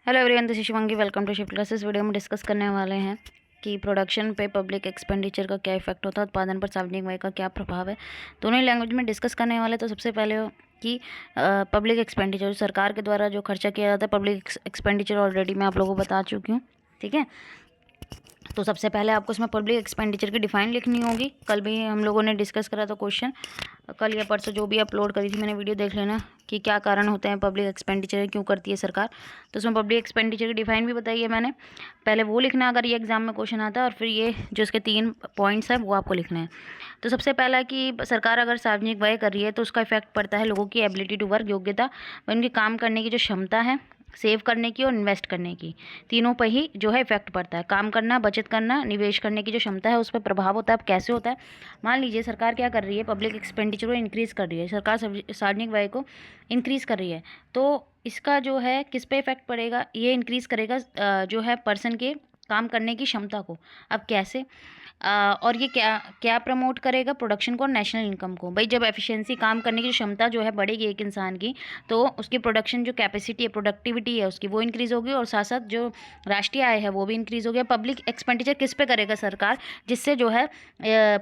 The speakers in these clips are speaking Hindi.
Hello everyone, this is Shivangi. Welcome to shift classes. Video में डिस्कस करने वाले हैं कि प्रोडक्शन पे पब्लिक एक्सपेंडिचर का क्या इफेक्ट होता है, उत्पादन पर सार्वजनिक व्यय का क्या प्रभाव है। दोनों ही लैंग्वेज में डिस्कस करने वाले। तो सबसे पहले कि पब्लिक एक्सपेंडिचर सरकार के द्वारा जो खर्चा किया जाता है, पब्लिक एक्सपेंडिचर ऑलरेडी मैं आप लोगों को बता चुकी हूँ। ठीक है, तो सबसे पहले आपको इसमें पब्लिक एक्सपेंडिचर की डिफाइन लिखनी होगी। कल भी हम लोगों ने डिस्कस करा था क्वेश्चन, कल या परसों जो भी अपलोड करी थी मैंने वीडियो, देख लेना कि क्या कारण होते हैं पब्लिक एक्सपेंडिचर, क्यों करती है सरकार। तो उसमें पब्लिक एक्सपेंडिचर की डिफाइन भी बताई है मैंने। पहले वो लिखना अगर ये एग्जाम में क्वेश्चन आता है, और फिर ये जो इसके 3 पॉइंट्स हैं वो आपको लिखने हैं। तो सबसे पहला कि सरकार अगर सार्वजनिक व्यय कर रही है तो उसका इफेक्ट पड़ता है लोगों की एबिलिटी टू वर्क, योग्यता, उनके काम करने की जो क्षमता है, सेव करने की और इन्वेस्ट करने की, तीनों पर ही जो है इफेक्ट पड़ता है। काम करना, बचत करना, निवेश करने की जो क्षमता है उस पर प्रभाव होता है। अब कैसे होता है, मान लीजिए सरकार क्या कर रही है, पब्लिक एक्सपेंडिचर को इंक्रीज़ कर रही है, सरकार सार्वजनिक व्यय को इंक्रीज़ कर रही है, तो इसका जो है किस पे इफेक्ट पड़ेगा, ये इंक्रीज़ करेगा जो है पर्सन के काम करने की क्षमता को। अब कैसे, और ये क्या क्या प्रमोट करेगा, प्रोडक्शन को और नेशनल इनकम को। भाई जब एफिशिएंसी, काम करने की जो क्षमता जो है बढ़ेगी एक इंसान की, तो उसकी प्रोडक्शन जो कैपेसिटी है, प्रोडक्टिविटी है उसकी, वो इंक्रीज़ होगी, और साथ साथ जो राष्ट्रीय आय है वो भी इंक्रीज़ होगी। पब्लिक एक्सपेंडिचर किस पे करेगा सरकार, जिससे जो है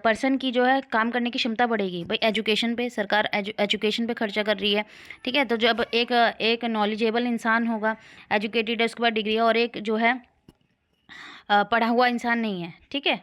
पर्सन की जो है काम करने की क्षमता बढ़ेगी। भाई एजुकेशन पे सरकार एजुकेशन पे खर्चा कर रही है। ठीक है, तो जब एक नॉलेजेबल इंसान होगा, एजुकेटेड है, उसके बाद डिग्री है, और एक जो है पढ़ा हुआ इंसान नहीं है, ठीक है,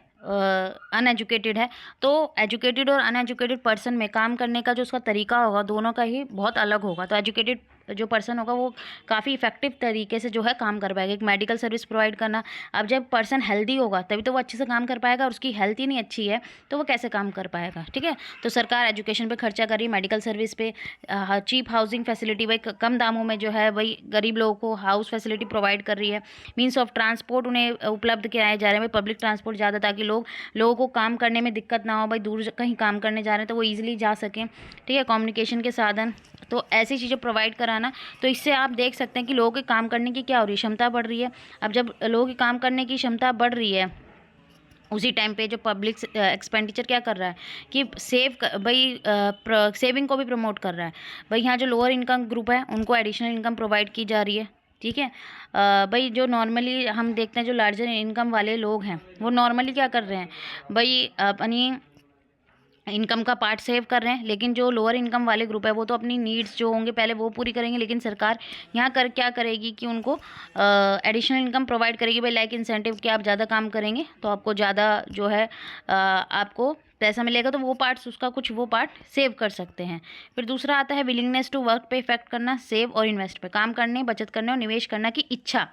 अनएजुकेटेड है, तो एजुकेटेड और अनएजुकेटेड पर्सन में काम करने का जो उसका तरीका होगा दोनों का ही बहुत अलग होगा। तो एजुकेटेड जो पर्सन होगा वो काफ़ी इफेक्टिव तरीके से जो है काम कर पाएगा। एक मेडिकल सर्विस प्रोवाइड करना, अब जब पर्सन हेल्दी होगा तभी तो वो अच्छे से काम कर पाएगा, और उसकी हेल्थ ही नहीं अच्छी है तो वो कैसे काम कर पाएगा। ठीक है, तो सरकार एजुकेशन पे खर्चा कर रही है, मेडिकल सर्विस पे, चीप हाउसिंग फैसिलिटी, भाई कम दामों में जो है भाई गरीब लोगों को हाउस फैसिलिटी प्रोवाइड कर रही है। मीन्स ऑफ ट्रांसपोर्ट उन्हें उपलब्ध कराए जा रहे हैं, भाई पब्लिक ट्रांसपोर्ट ज़्यादा, ताकि लोगों को काम करने में दिक्कत ना हो। भाई दूर कहीं काम करने जा रहे हैं तो वो ईजिली जा सकें। ठीक है, कम्युनिकेशन के साधन, तो ऐसी चीज़ें प्रोवाइड कराना। तो इससे आप देख सकते हैं कि लोगों के काम करने की क्या हो रही है, क्षमता बढ़ रही है। अब जब लोगों की काम करने की क्षमता बढ़ रही है, उसी टाइम पे जो पब्लिक एक्सपेंडिचर क्या कर रहा है कि भाई सेविंग को भी प्रमोट कर रहा है। भाई यहाँ जो लोअर इनकम ग्रुप है उनको एडिशनल इनकम प्रोवाइड की जा रही है। ठीक है, भाई जो नॉर्मली हम देखते हैं जो लार्जर इनकम वाले लोग हैं वो नॉर्मली क्या कर रहे हैं, भाई अपनी इनकम का पार्ट सेव कर रहे हैं, लेकिन जो लोअर इनकम वाले ग्रुप है वो तो अपनी नीड्स जो होंगे पहले वो पूरी करेंगे। लेकिन सरकार यहाँ कर क्या करेगी कि उनको एडिशनल इनकम प्रोवाइड करेगी। भाई लाइक इंसेंटिव कि आप ज़्यादा काम करेंगे तो आपको ज़्यादा जो है आपको पैसा मिलेगा, तो वो पार्ट्स उसका कुछ वो पार्ट सेव कर सकते हैं। फिर दूसरा आता है विलिंगनेस टू वर्क पे इफेक्ट करना, सेव और इन्वेस्ट पे, काम करने, बचत करने और निवेश करना की इच्छा।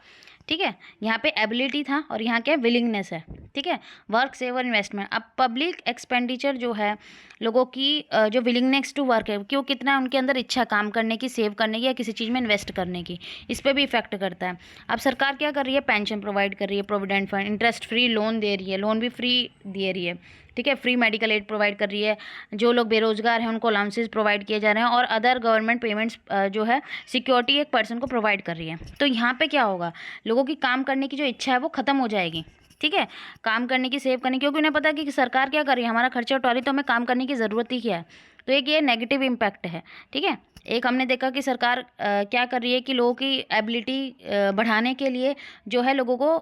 ठीक है, यहाँ पे एबिलिटी था और यहाँ क्या विलिंगनेस है। ठीक है, वर्क, सेव और इन्वेस्टमेंट। अब पब्लिक एक्सपेंडिचर जो है लोगों की जो विलिंगनेस टू वर्क है कि वो कितना उनके अंदर इच्छा काम करने की, सेव करने की या किसी चीज़ में इन्वेस्ट करने की, इस पर भी इफेक्ट करता है। अब सरकार क्या कर रही है, पेंशन प्रोवाइड कर रही है, provident fund, interest free loan दे रही है, लोन भी फ्री दे रही है। ठीक है, फ्री मेडिकल एड प्रोवाइड कर रही है, जो लोग बेरोजगार हैं उनको अलाउंसेस प्रोवाइड किए जा रहे हैं, और अदर गवर्नमेंट पेमेंट्स जो है सिक्योरिटी एक पर्सन को प्रोवाइड कर रही है। तो यहाँ पे क्या होगा, लोगों की काम करने की जो इच्छा है वो खत्म हो जाएगी। ठीक है, काम करने की, सेव करने की, क्योंकि उन्हें पता है कि सरकार क्या कर रही है, हमारा खर्चा उठा रही है तो हमें काम करने की ज़रूरत ही क्या है। तो एक ये नेगेटिव इम्पैक्ट है। ठीक है, एक हमने देखा कि सरकार क्या कर रही है कि लोगों की एबिलिटी बढ़ाने के लिए जो है लोगों को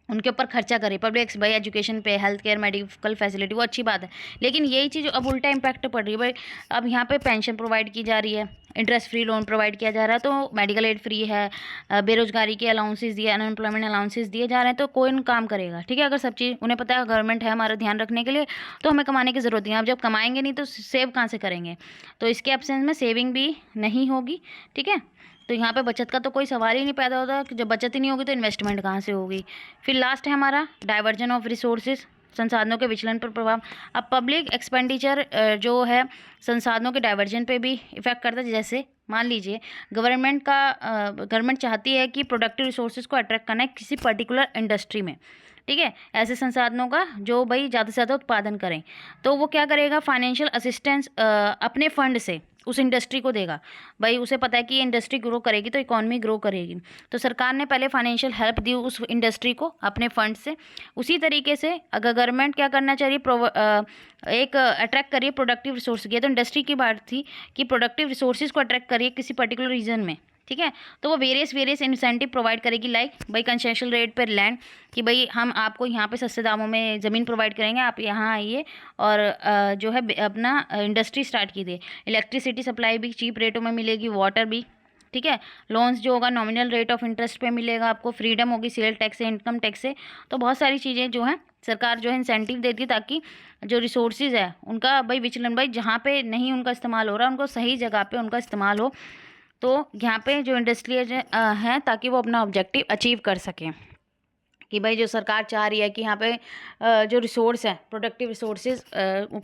उनके ऊपर खर्चा करे, पब्लिक भाई एजुकेशन पे, हेल्थ केयर, मेडिकल फैसिलिटी, वो अच्छी बात है। लेकिन यही चीज़ अब उल्टा इम्पैक्ट पड़ रही है। भाई अब यहाँ पे पेंशन प्रोवाइड की जा रही है, इंटरेस्ट फ्री लोन प्रोवाइड किया जा रहा है, तो मेडिकल एड फ्री है, बेरोजगारी के अलाउंसेस दिए, अनएम्प्लॉयमेंट अलाउंसेस दिए जा रहे हैं, तो कौन काम करेगा। ठीक है, अगर सब चीज़ उन्हें पता है गवर्नमेंट है हमारा ध्यान रखने के लिए, तो हमें कमाने की ज़रूरत नहीं है। अब जब कमाएंगे नहीं तो सेव कहाँ से करेंगे, तो इसके एब्सेंस में सेविंग भी नहीं होगी। ठीक है, तो यहाँ पे बचत का तो कोई सवाल ही नहीं पैदा होता कि जब बचत ही नहीं होगी तो इन्वेस्टमेंट कहाँ से होगी। फिर लास्ट है हमारा डाइवर्जन ऑफ रिसोर्सेज, संसाधनों के विचलन पर प्रभाव। अब पब्लिक एक्सपेंडिचर जो है संसाधनों के डाइवर्जन पे भी इफेक्ट करता है। जैसे मान लीजिए गवर्नमेंट चाहती है कि प्रोडक्टिव रिसोर्सेज को अट्रैक्ट करना है किसी पर्टिकुलर इंडस्ट्री में। ठीक है, ऐसे संसाधनों का जो भाई ज़्यादा से ज़्यादा उत्पादन करें, तो वो क्या करेगा, फाइनेंशियल असिस्टेंस अपने फंड से उस इंडस्ट्री को देगा। भाई उसे पता है कि ये इंडस्ट्री ग्रो करेगी तो इकॉनमी ग्रो करेगी, तो सरकार ने पहले फाइनेंशियल हेल्प दी उस इंडस्ट्री को अपने फंड से। उसी तरीके से अगर गवर्नमेंट क्या करना चाहिए, एक अट्रैक्ट करिए प्रोडक्टिव रिसोर्स की, तो इंडस्ट्री की बात थी कि प्रोडक्टिव रिसोर्सेज को अट्रैक्ट करिए किसी पर्टिकुलर रीजन में। ठीक है। तो वो वेरियस इंसेंटिव प्रोवाइड करेगी, लाइक भाई कंसेशनल रेट पर लैंड, कि भाई हम आपको यहाँ पे सस्ते दामों में ज़मीन प्रोवाइड करेंगे, आप यहाँ आइए और जो है अपना इंडस्ट्री स्टार्ट कीजिए। इलेक्ट्रिसिटी सप्लाई भी चीप रेटों में मिलेगी, वाटर भी, ठीक है। लोन्स जो होगा नॉमिनल रेट ऑफ इंटरेस्ट पे मिलेगा आपको, फ्रीडम होगी सेल टैक्स से, इनकम टैक्स से। तो बहुत सारी चीज़ें जो हैं सरकार जो है इंसेंटिव देती है, ताकि जो रिसोर्सेज है उनका भाई विचलन, भाई जहाँ पे नहीं उनका इस्तेमाल हो रहा उनको सही जगह पे उनका इस्तेमाल हो। तो यहाँ पे जो इंडस्ट्री हैं ताकि वो अपना ऑब्जेक्टिव अचीव कर सकें, कि भाई जो सरकार चाह रही है कि यहाँ पे जो रिसोर्स है प्रोडक्टिव रिसोर्सेज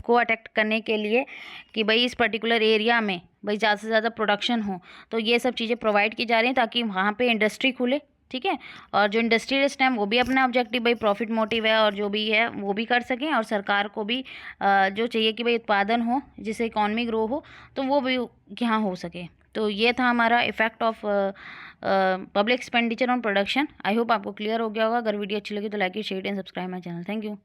को अटैक्ट करने के लिए, कि भाई इस पर्टिकुलर एरिया में भाई ज़्यादा से ज़्यादा प्रोडक्शन हो, तो ये सब चीज़ें प्रोवाइड की जा रही हैं ताकि वहाँ पे इंडस्ट्री खुले, ठीक है। और जो इंडस्ट्रियलिस्ट हैं वो भी अपना ऑब्जेक्टिव भाई प्रॉफिट मोटिव है और जो भी है वो भी कर सकें, और सरकार को भी जो चाहिए कि भाई उत्पादन हो जिससे इकॉनमी ग्रो हो, तो वो भी यहाँ हो सके। तो ये था हमारा effect of public expenditure on production. I hope आपको क्लियर हो गया होगा। अगर वीडियो अच्छी लगी तो like share and subscribe my channel. Thank you.